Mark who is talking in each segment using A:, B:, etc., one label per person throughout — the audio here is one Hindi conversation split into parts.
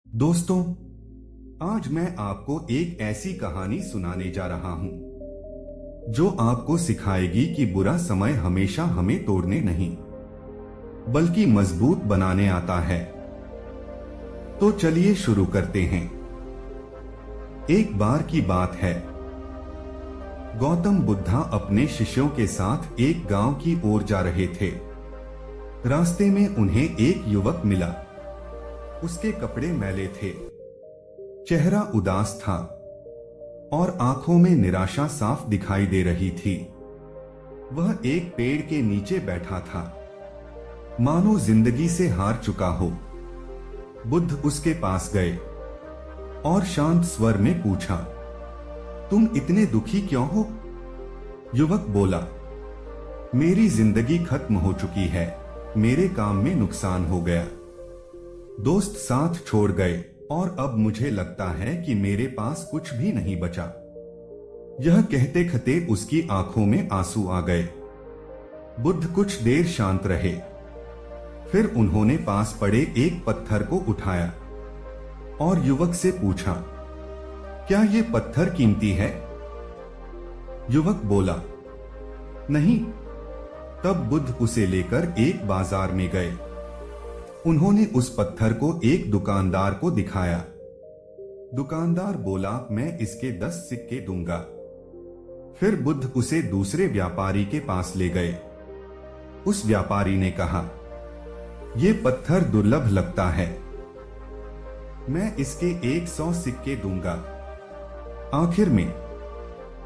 A: दोस्तों, आज मैं आपको एक ऐसी कहानी सुनाने जा रहा हूं जो आपको सिखाएगी कि बुरा समय हमेशा हमें तोड़ने नहीं बल्कि मजबूत बनाने आता है। तो चलिए शुरू करते हैं। एक बार की बात है, गौतम बुद्धा अपने शिष्यों के साथ एक गांव की ओर जा रहे थे। रास्ते में उन्हें एक युवक मिला। उसके कपड़े मैले थे, चेहरा उदास था और आंखों में निराशा साफ दिखाई दे रही थी। वह एक पेड़ के नीचे बैठा था, मानो जिंदगी से हार चुका हो। बुद्ध उसके पास गए और शांत स्वर में पूछा, तुम इतने दुखी क्यों हो? युवक बोला, मेरी जिंदगी खत्म हो चुकी है, मेरे काम में नुकसान हो गया, दोस्त साथ छोड़ गए और अब मुझे लगता है कि मेरे पास कुछ भी नहीं बचा। यह कहते कहते उसकी आंखों में आंसू आ गए। बुद्ध कुछ देर शांत रहे, फिर उन्होंने पास पड़े एक पत्थर को उठाया और युवक से पूछा, क्या यह पत्थर कीमती है? युवक बोला, नहीं। तब बुद्ध उसे लेकर एक बाजार में गए। उन्होंने उस पत्थर को एक दुकानदार को दिखाया। दुकानदार बोला, मैं इसके 10 सिक्के दूंगा। फिर बुद्ध उसे दूसरे व्यापारी के पास ले गए। उस व्यापारी ने कहा, यह पत्थर दुर्लभ लगता है, मैं इसके 100 सिक्के दूंगा। आखिर में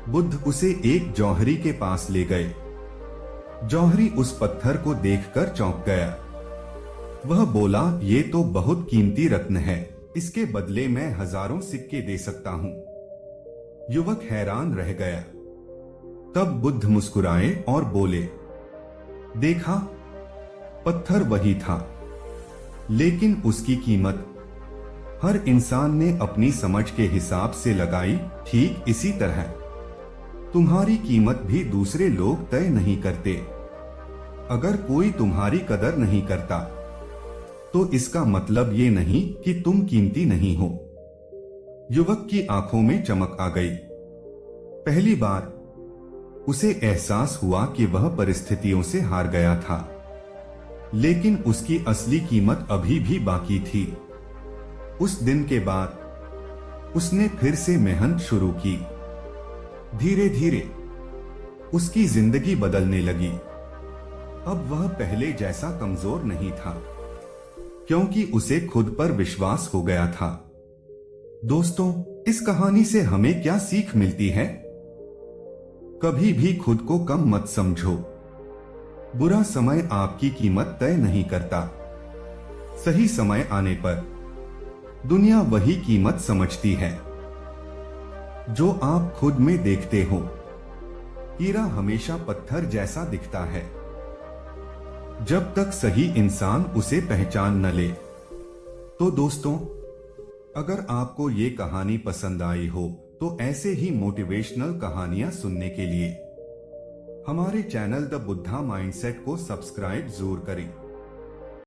A: बुद्ध उसे एक जौहरी के पास ले गए। जौहरी उस पत्थर को देखकर चौंक गया। वह बोला, ये तो बहुत कीमती रत्न है, इसके बदले मैं हजारों सिक्के दे सकता हूं। युवक हैरान रह गया। तब बुद्ध मुस्कुराए और बोले, देखा, पत्थर वही था, लेकिन उसकी कीमत हर इंसान ने अपनी समझ के हिसाब से लगाई। ठीक इसी तरह तुम्हारी कीमत भी दूसरे लोग तय नहीं करते। अगर कोई तुम्हारी कदर नहीं करता तो इसका मतलब ये नहीं कि तुम कीमती नहीं हो। युवक की आंखों में चमक आ गई। पहली बार उसे एहसास हुआ कि वह परिस्थितियों से हार गया था, लेकिन उसकी असली कीमत अभी भी बाकी थी। उस दिन के बाद उसने फिर से मेहनत शुरू की। धीरे धीरे उसकी जिंदगी बदलने लगी। अब वह पहले जैसा कमजोर नहीं था, क्योंकि उसे खुद पर विश्वास हो गया था। दोस्तों, इस कहानी से हमें क्या सीख मिलती है? कभी भी खुद को कम मत समझो। बुरा समय आपकी कीमत तय नहीं करता। सही समय आने पर दुनिया वही कीमत समझती है जो आप खुद में देखते हो। हीरा हमेशा पत्थर जैसा दिखता है जब तक सही इंसान उसे पहचान न ले। तो दोस्तों, अगर आपको ये कहानी पसंद आई हो तो ऐसे ही मोटिवेशनल कहानियां सुनने के लिए हमारे चैनल द बुद्धा माइंडसेट को सब्सक्राइब जरूर करें।